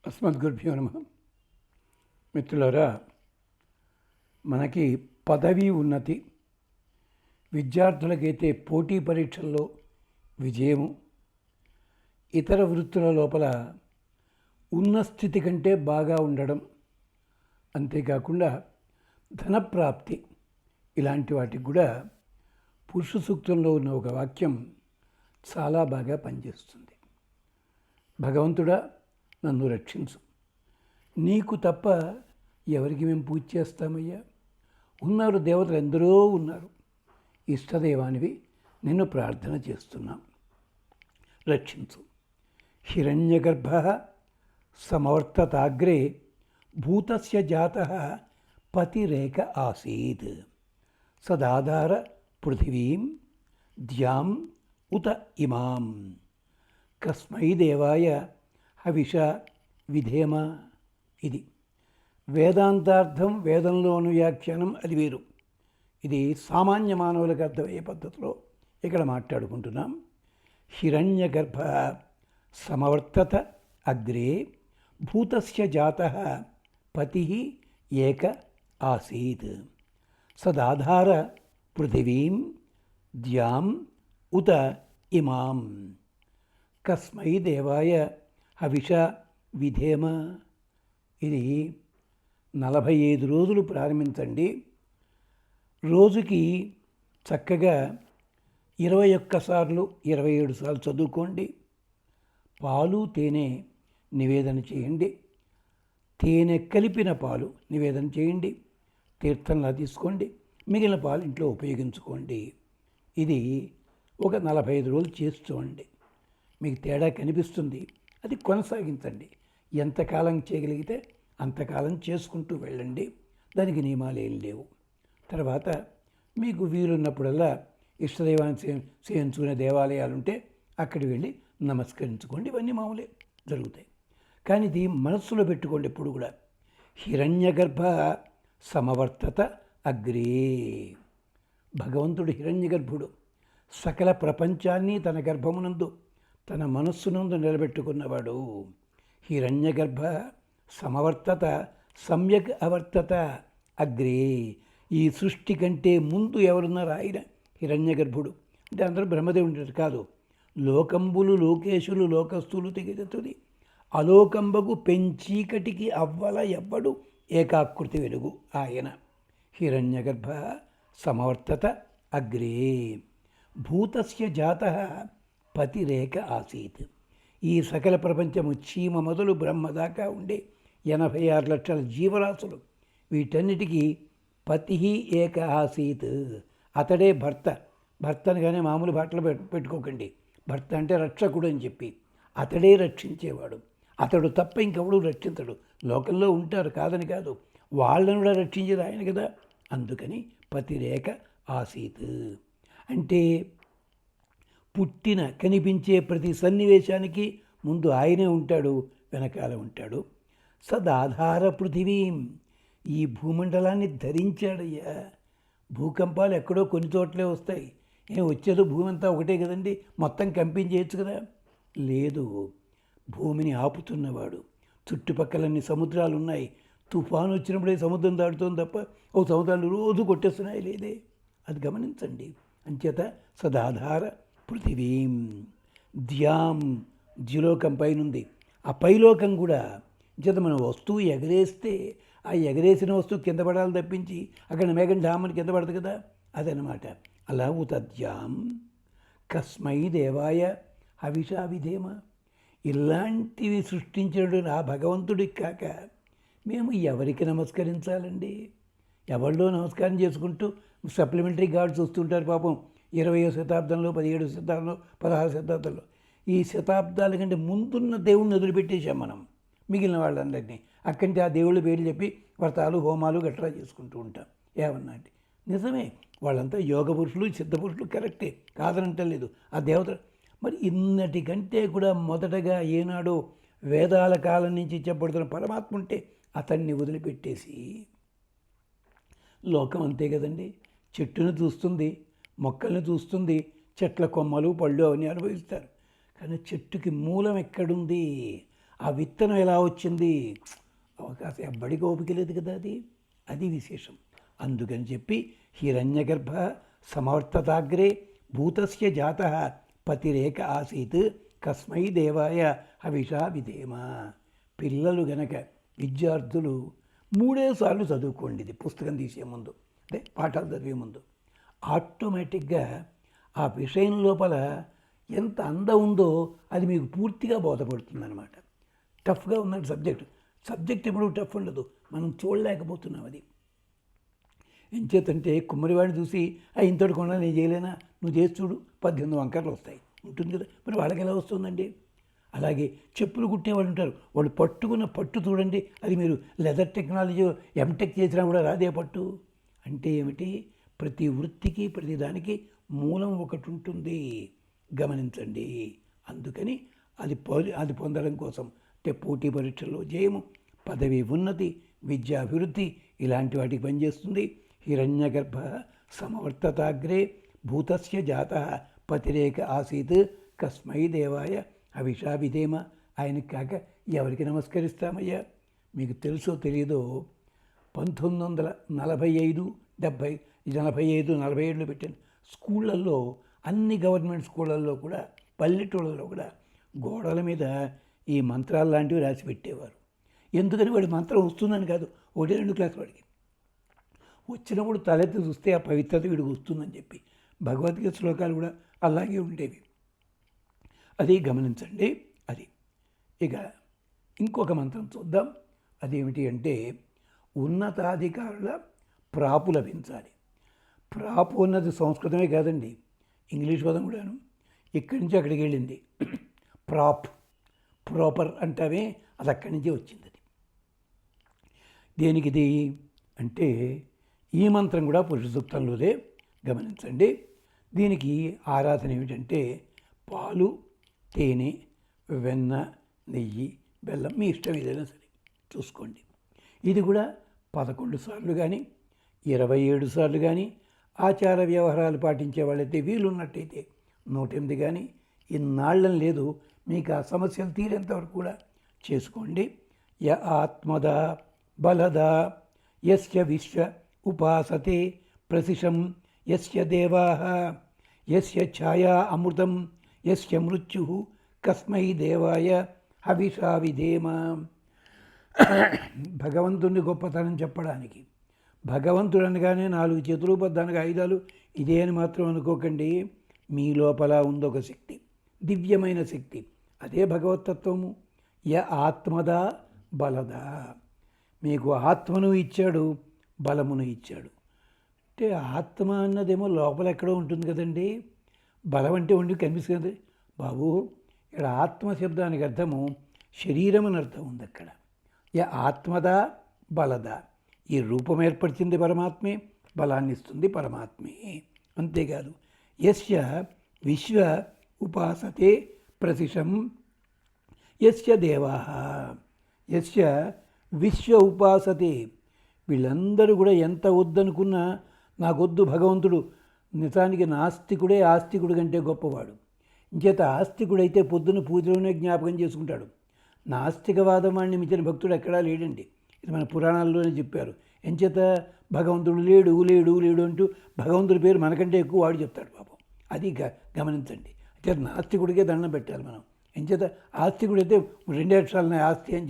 అస్మద్గురుభ్యో నమః. మిత్రులారా, మనకి పదవీ ఉన్నతి, విద్యార్థులకైతే పోటీ పరీక్షల్లో విజయము, ఇతర వృత్తుల లోపల ఉన్న స్థితి కంటే బాగా ఉండడం, అంతేకాకుండా ధనప్రాప్తి, ఇలాంటి వాటికి కూడా పురుష సూక్తంలో ఉన్న ఒక వాక్యం చాలా బాగా పనిచేస్తుంది. భగవంతుడా, నన్ను రక్షించు, నీకు తప్ప ఎవరికి మేము పూజ చేస్తామయ్యా? ఉన్నారు, దేవతలు ఎందరో ఉన్నారు, ఇష్టదైవానివి, నిన్ను ప్రార్థన చేస్తున్నాం, రక్షించు. హిరణ్యగర్భ సమవర్తతాగ్రే భూతస్య జాతః పతిరేక ఆసీత్ సదాధార పృథివీం ద్యాం ఉత ఇమాం కస్మై దేవాయ హవిష విధేమ. ఇది వేదాంతార్థం, వేదంలోని వ్యాఖ్యానం అది వేరు. ఇది సామాన్య మానవులకు అర్థమయ్యే పద్ధతిలో ఇక్కడ మాట్లాడుకుంటున్నాం. హిరణ్యగర్భ సమవర్తత అగ్రే భూతస్య జాతః పతి ఏక ఆసీత్ సదాధార పృథివీం ద్యాం ఉత ఇమాం కస్మై దేవాయ హవిష విధేమ. ఇది 45 రోజులు ప్రారంభించండి. రోజుకి చక్కగా 21 సార్లు 27 సార్లు చదువుకోండి. పాలు తేనె నివేదన చేయండి. తేనె కలిపిన పాలు నివేదన చేయండి, తీర్థంలా తీసుకోండి. మిగిలిన పాలు ఇంట్లో ఉపయోగించుకోండి. ఇది ఒక 45 రోజులు చేసి చూడండి, మీకు తేడా కనిపిస్తుంది. అది కొనసాగించండి. ఎంతకాలం చేయగలిగితే అంతకాలం చేసుకుంటూ వెళ్ళండి. దానికి నియమాలు ఏం లేవు. తర్వాత మీకు వీలున్నప్పుడల్లా ఇష్టదైవాన్ని సేవించుకునే దేవాలయాలు ఉంటే అక్కడికి వెళ్ళి నమస్కరించుకోండి. ఇవన్నీ మామూలే జరుగుతాయి. కానీ ఇది మనస్సులో పెట్టుకోండి ఎప్పుడు కూడా. హిరణ్యగర్భ సమవర్తత అగ్రే. భగవంతుడు హిరణ్యగర్భుడు, సకల ప్రపంచాన్ని తన గర్భమునందు, తన మనస్సునందు నిలబెట్టుకున్నవాడు. హిరణ్యగర్భ సమవర్తత సమ్యక్ అవర్తత అగ్రే. ఈ సృష్టి కంటే ముందు ఎవరున్నారు? ఆయన హిరణ్యగర్భుడు. అంటే అందరూ బ్రహ్మదేవుడు కాదు. లోకంబులు లోకేశులు లోకస్తులు తెగితుది అలోకంబకు పెంచీకటికి అవ్వల ఎవ్వడు ఏకాకృతి వెలుగు ఆయన. హిరణ్యగర్భ సమవర్తత అగ్రే భూతస్య జాతః పతిరేక ఆసీత్. ఈ సకల ప్రపంచము చీమ మొదలు బ్రహ్మ దాకా ఉండే 86 లక్షల జీవరాశులు, వీటన్నిటికీ పతి ఏక ఆసీత్. అతడే భర్త. భర్తను కానీ మామూలు బట్టలు పెట్టుకోకండి. భర్త అంటే రక్షకుడు అని చెప్పి, అతడే రక్షించేవాడు. అతడు తప్ప ఇంకెవడు రక్షించడు. లోకంలో ఉంటారు, కాదని కాదు, వాళ్ళను కూడా రక్షించేది ఆయన కదా. అందుకని పతిరేక ఆసీత్ అంటే పుట్టిన కనిపించే ప్రతి సన్నివేశానికి ముందు ఆయనే ఉంటాడు, వెనకాల ఉంటాడు. సదాధార పృథివీం. ఈ భూమండలాన్ని ధరించాడయ్యా. భూకంపాలు ఎక్కడో కొన్ని చోట్లే వస్తాయి. వచ్చేదో భూమి అంతా ఒకటే కదండి, మొత్తం కంపించేయచ్చు కదా. లేదు, భూమిని ఆపుతున్నవాడు. చుట్టుపక్కలన్నీ సముద్రాలు ఉన్నాయి. తుఫాను వచ్చినప్పుడే సముద్రం దాటుతుంది తప్ప ఓ సముద్రాలు రోజు కొట్టేస్తున్నాయి లేదే. అది గమనించండి. అంచేత సదాధార పృథివీం ద్యాం. ద్యులోకం పైనుంది. ఆ పైలోకం కూడా చేత మన వస్తువు ఎగరేస్తే ఆ ఎగరేసిన వస్తువు కింద పడాలి తప్పించి అక్కడ మేఘం డామని కింద పడదు కదా. అదనమాట. అలా ఉతద్యాం కస్మై దేవాయ హవిషా విధేమ. ఇలాంటివి సృష్టించినటువంటి ఆ భగవంతుడికి కాక మేము ఎవరికి నమస్కరించాలండి? ఎవరిలో నమస్కారం చేసుకుంటూ సప్లిమెంటరీ గాడ్స్ వస్తుంటారు పాపం. 20వ శతాబ్దంలో, 17వ శతాబ్దంలో, 16వ శతాబ్దంలో. ఈ శతాబ్దాల కంటే ముందున్న దేవుణ్ణి వదిలిపెట్టేశాం మనం, మిగిలిన వాళ్ళందరినీ. అక్కడి ఆ దేవుళ్ళ పేర్లు చెప్పి వ్రతాలు హోమాలు గట్రా చేసుకుంటూ ఉంటాం. ఏమన్నా అంటే నిజమే, వాళ్ళంతా యోగ పురుషులు, సిద్ధ పురుషులు, కరెక్టే, కాదనంటలేదు. ఆ దేవత మరి ఇన్నటికంటే కూడా మొదటగా ఏనాడో వేదాల కాలం నుంచి చెప్పబడుతున్న పరమాత్మ ఉంటే అతన్ని వదిలిపెట్టేసి లోకం అంతే కదండి. చెట్టును చూస్తుంది, మొక్కల్ని చూస్తుంది, చెట్ల కొమ్మలు పళ్ళు అవన్నీ అనుభవిస్తారు. కానీ చెట్టుకి మూలం ఎక్కడుంది? ఆ విత్తనం ఎలా వచ్చింది? అవకాశం ఎవ్వడికి ఓపిక లేదు కదా, అది విశేషం. అందుకని చెప్పి హిరణ్యగర్భ సమవర్తతాగ్రే భూతస్య జాతః పతిరేక ఆసీత్ కస్మై దేవాయ హవిషా విధేమ. పిల్లలు గనక విద్యార్థులు 3 సార్లు చదువుకోండి. ఇది పుస్తకం తీసే ముందు, అంటే పాఠాలు చదివే ముందు. ఆటోమేటిక్గా ఆ విషయం లోపల ఎంత అందం ఉందో అది మీకు పూర్తిగా బోధపడుతుంది అనమాట. టఫ్గా ఉన్నది సబ్జెక్ట్ ఎప్పుడు టఫ్ ఉండదు, మనం చూడలేకపోతున్నాం. అది ఎంచేతంటే కుమ్మరివాడిని చూసి ఇంతటి కొన్నా నేను చేయలేనా, నువ్వు చేసి చూడు 18 వంకర్లు వస్తాయి ఉంటుంది కదా. మరి వాళ్ళకి ఎలా వస్తుందండి? అలాగే చెప్పులు కుట్టేవాళ్ళు ఉంటారు, వాళ్ళు పట్టుకున్న పట్టు చూడండి, అది మీరు లెదర్ టెక్నాలజీ ఎంటెక్ చేసినా కూడా రాదే పట్టు. అంటే ఏమిటి? ప్రతి వృత్తికి ప్రతి దానికి మూలం ఒకటి ఉంటుంది, గమనించండి. అందుకని అది పొందడం కోసం అంటే పోటీ పరీక్షల్లో జయము, పదవి ఉన్నతి, విద్యాభివృద్ధి ఇలాంటి వాటికి పనిచేస్తుంది. హిరణ్యగర్భ సమవర్తతాగ్రే భూతస్య జాతః పతిరేక ఆసీత్ కస్మై దేవాయ హవిషా విధేమ. ఆయనకి కాక ఎవరికి నమస్కరిస్తామయ్యా? మీకు తెలుసో తెలియదో 1945, 70, 45, 47 పెట్టిన స్కూళ్ళల్లో, అన్ని గవర్నమెంట్ స్కూళ్ళల్లో కూడా, పల్లెటూళ్ళలో కూడా గోడల మీద ఈ మంత్రాలు లాంటివి రాసి పెట్టేవారు. ఎందుకని? వాడి మంత్రం వస్తుందని కాదు, 1, 2 క్లాస్ వాడికి వచ్చినప్పుడు తలెత్తి చూస్తే ఆ పవిత్రత వీడికి వస్తుందని చెప్పి. భగవద్గీత శ్లోకాలు కూడా అలాగే ఉండేవి. అది గమనించండి. అది ఇక ఇంకొక మంత్రం చూద్దాం. అదేమిటి అంటే ఉన్నతాధికారుల ప్రాపు లభించాలి. ప్రాపు అన్నది సంస్కృతమే కాదండి, ఇంగ్లీష్ పదం కూడాను. ఇక్కడి నుంచి అక్కడికి వెళ్ళింది. ప్రాపర్ అంటామే, అది అక్కడి నుంచే వచ్చింది. అది దేనికిది అంటే ఈ మంత్రం కూడా పురుష సూక్తంలోదే, గమనించండి. దీనికి ఆరాధన ఏమిటంటే పాలు, తేనె, వెన్న, నెయ్యి, బెల్లం, మీ ఇష్టం ఏదైనా సరే చూసుకోండి. ఇది కూడా 11 సార్లు కానీ 27 సార్లు కానీ, ఆచార వ్యవహారాలు పాటించే వాళ్ళైతే వీలున్నట్టయితే 108 కానీ, ఇన్నాళ్ళని లేదు, మీకు ఆ సమస్యలు తీరేంతవరకు కూడా చేసుకోండి. య ఆత్మద బలద యస్య విశ్వ ఉపాసతే ప్రసిషం యస్య దేవాః యస్య ఛాయా అమృతం యస్య మృత్యుః కస్మై దేవాయ హవిషా విధేమ. భగవంతుని గొప్పతనం చెప్పడానికి, భగవంతుడు అనగానే 4 చేతులు 14 ఆయుధాలు ఇదే అని మాత్రం అనుకోకండి. మీ లోపల ఉందొక శక్తి, దివ్యమైన శక్తి, అదే భగవతత్వము. య ఆత్మదా బలదా, మీకు ఆత్మను ఇచ్చాడు, బలమును ఇచ్చాడు. అంటే ఆత్మ అన్నదేమో లోపల ఎక్కడో ఉంటుంది కదండి, బలం అంటే ఉండి కనిపిస్తుంది బాబు. ఇక్కడ ఆత్మ శబ్దానికి అర్థము శరీరం అని అర్థం ఉంది అక్కడ. య ఆత్మదా బలదా, ఈ రూపం ఏర్పరిచింది పరమాత్మే, బలాన్ని ఇస్తుంది పరమాత్మే. అంతేకాదు యస్య విశ్వ ఉపాసతే ప్రసిషం యస్య దేవాః యస్య విశ్వ ఉపాసతే. వీళ్ళందరూ కూడా ఎంత వద్దనుకున్నా నాకొద్దు భగవంతుడు, నిజానికి నాస్తికుడే ఆస్తికుడు కంటే గొప్పవాడు. ఇంచేత ఆస్తికుడైతే పొద్దున్న పూజలోనే జ్ఞాపకం చేసుకుంటాడు. నాస్తికవాదం వాడిని మించిన భక్తుడు ఎక్కడా లేడండి. ఇది మన పురాణాల్లోనే చెప్పారు. ఎంచేత భగవంతుడు లేడు లేడు లేడు అంటూ భగవంతుడి పేరు మనకంటే ఎక్కువ వాడు చెప్తాడు పాపం. అది గమనించండి. అంటే నాస్తికుడికే దండం పెట్టాలి మనం. ఎంచేత ఆస్తికుడైతే 2 అక్షరాలు ఆస్తి అని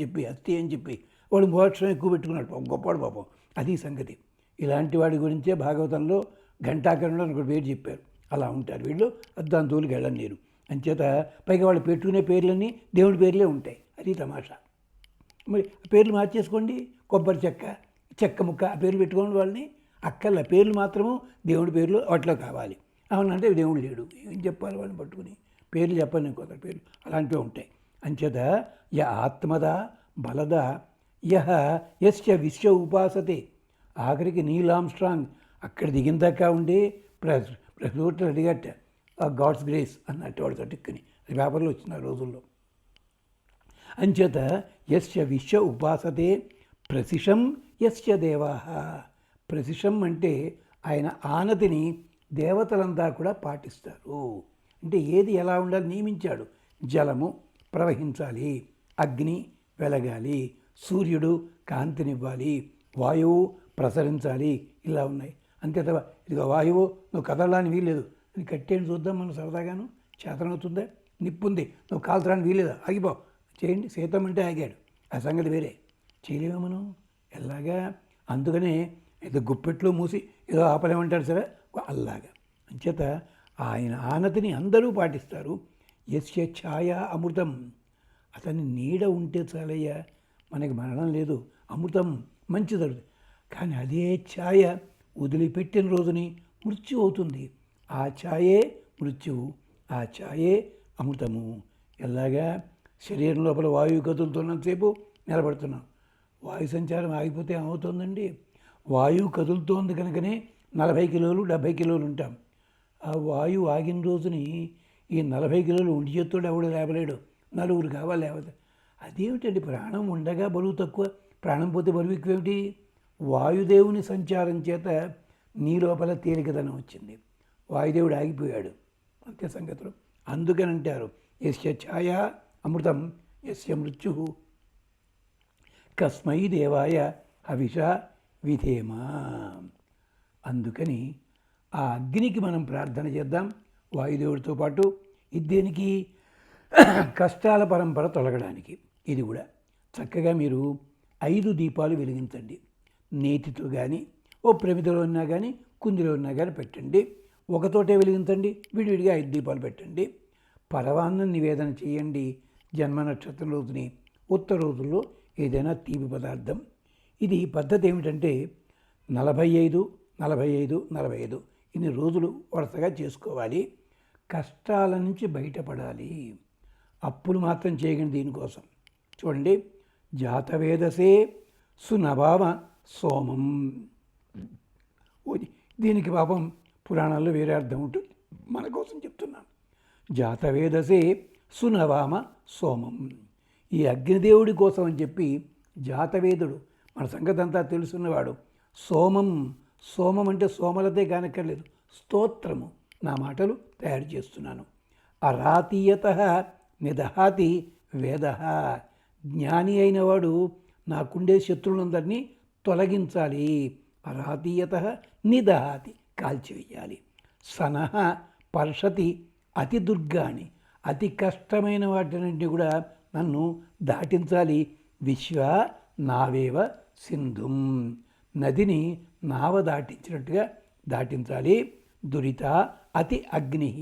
చెప్పి వాడు 3 అక్షరం ఎక్కువ పెట్టుకున్నాడు పాపం, గొప్పవాడు పాపం. అది సంగతి. ఇలాంటి వాడి గురించే భాగవతంలో ఘంటాకరణలో ఒక పేరు చెప్పారు. అలా ఉంటారు వీళ్ళు, దాని తోలికి వెళ్ళని నేను. అంచేత పైగా వాళ్ళు పెట్టుకునే పేర్లన్నీ దేవుడి పేర్లే ఉంటాయి. అది తమాషా. మరి పేర్లు మార్చేసుకోండి, కొబ్బరి చెక్క ముక్క ఆ పేర్లు పెట్టుకోండి. వాళ్ళని అక్కర్ల పేర్లు మాత్రము దేవుడి పేర్లు వాటిలో కావాలి. అవునంటే దేవుడు లేడు, ఏం చెప్పాలి వాళ్ళని పట్టుకుని? పేర్లు చెప్పండి, కొందరు పేర్లు అలాంటివి ఉంటాయి. అంచేత య ఆత్మద బలద యహ యస్య విశ్వ ఉపాసతే. ఆఖరికి నీల్ ఆమ్స్ట్రాంగ్ అక్కడ దిగిన దాకా ఉండి ప్రశ్నోత్తరం అడిగట, గాడ్స్ గ్రేస్ అన్నట్టు వాడు తట్టుకుని. అది పేపర్లో వచ్చిన రోజుల్లో. అంచేత యస్య విశ్వ ఉపాసతే ప్రసిషం యస్య దేవాః. ప్రసిషం అంటే ఆయన ఆనతిని దేవతలంతా కూడా పాటిస్తారు. అంటే ఏది ఎలా ఉండాలి నియమించాడు. జలము ప్రవహించాలి, అగ్ని వెలగాలి, సూర్యుడు కాంతినివ్వాలి, వాయువు ప్రసరించాలి, ఇలా ఉన్నాయి. అంతే తప్ప ఇదిగో వాయువు నువ్వు కదలడానికి వీల్లేదు అని కట్టేయండి చూద్దాం మనం సరదాగాను. చేతనవుతుందా? నిప్పుంది నువ్వు కాల్చడానికి వీల్లేదా, ఆగిపో చేయండి. సీతమ్మంటే ఆగాడు, ఆ సంగతి వేరే. చేయలేము మనం ఎలాగా. అందుకనే ఏదో గుప్పెట్లో మూసి ఏదో ఆపలేమంటాడు సరే అలాగా. అంచేత ఆయన ఆనతిని అందరూ పాటిస్తారు. యస్య ఛాయ అమృతం, అతని నీడ ఉంటే చాలయ్యా, మనకి మరణం లేదు, అమృతం మంచి జరుగుతుంది. కానీ అదే ఛాయ వదిలిపెట్టిన రోజుని మృత్యు అవుతుంది. ఆ ఛాయే మృత్యువు, ఆ ఛాయే అమృతము. ఎలాగా శరీరం లోపల వాయువు కదులుతున్నంతసేపు నిలబడుతున్నాం, వాయు సంచారం ఆగిపోతే ఏమవుతుందండి? వాయువు కదులుతోంది కనుకనే 40 కిలోలు 70 కిలోలు ఉంటాం. ఆ వాయువు ఆగిన రోజుని ఈ 40 కిలోలు ఒంటి చేత్తోడు ఎవడు లేవలేడు, నలుగురు కావాలి లేవదు. అదేమిటండి, ప్రాణం ఉండగా బరువు తక్కువ, ప్రాణం పోతే బరువు ఎక్కువేమిటి? వాయుదేవుని సంచారం చేత నీ లోపల తేలికదనం వచ్చింది, వాయుదేవుడు ఆగిపోయాడు, అంతే సంగతులు. అందుకని అంటారు యస్య ఛాయ అమృతం యస్య మృత్యు కస్మై దేవాయ హవిష విధేమా. అందుకని ఆ అగ్నికి మనం ప్రార్థన చేద్దాం వాయుదేవుడితో పాటు. ఇది దేనికి? కష్టాల పరంపర తొలగడానికి. ఇది కూడా చక్కగా మీరు 5 దీపాలు వెలిగించండి. నేతితో కానీ ఓ ప్రమిదలో ఉన్నా కానీ కుందిలో ఉన్నా కానీ పెట్టండి. ఒకతోటే వెలిగించండి, విడివిడిగా 5 దీపాలు పెట్టండి. పరవాన్నం నివేదన చేయండి జన్మ నక్షత్రం రోజుని. ఉత్తర రోజుల్లో ఏదైనా తీపి పదార్థం. ఇది పద్ధతి ఏమిటంటే 45, 45, 45 ఇన్ని రోజులు వరుసగా చేసుకోవాలి. కష్టాల నుంచి బయటపడాలి. అప్పులు మాత్రం చేయకండి దీనికోసం. చూడండి, జాతవేదసే సునభావ సోమం. దీనికి పాపం పురాణాల్లో వేరే అర్థం ఉంటుంది, మన కోసం చెప్తున్నాను. జాతవేదసే సునవామ సోమం. ఈ అగ్నిదేవుడి కోసం అని చెప్పి జాతవేదుడు మన సంగతి అంతా తెలుసున్నవాడు సోమం. సోమం అంటే సోమలతే కానక్కర్లేదు, స్తోత్రము. నా మాటలు తయారు చేస్తున్నాను. అరాతీయత నిదహాతి వేద. జ్ఞాని అయిన వాడు నాకుండే శత్రువులందరినీ తొలగించాలి. అరాతీయత నిదహాతి, కాల్చివేయాలి. సనహ పర్షతి అతి దుర్గాని, అతి కష్టమైన వాటిని కూడా నన్ను దాటించాలి. విశ్వ నావేవ సింధుం, నదిని నావ దాటించినట్టుగా దాటించాలి. దురిత అతి అగ్ని,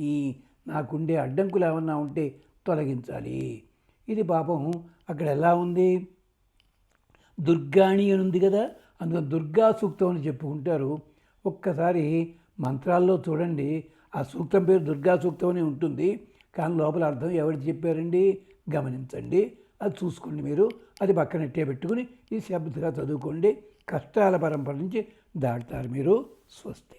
నాకుండే అడ్డంకులు ఏమన్నా ఉంటే తొలగించాలి. ఇది పాపం అక్కడ ఎలా ఉంది? దుర్గాణి అని ఉంది కదా, అందుకని దుర్గా సూక్తం అని చెప్పుకుంటారు. ఒక్కసారి మంత్రాల్లో చూడండి, ఆ సూక్తం పేరు దుర్గా సూక్తం అని ఉంటుంది, కానీ లోపల అర్థం ఎవరికి చెప్పారండి గమనించండి. అది చూసుకోండి మీరు, అది పక్కనట్టే పెట్టుకుని ఈ శబ్దగా చదువుకోండి. కష్టాల పరంపర నుంచి దాటుతారు మీరు. స్వస్తి.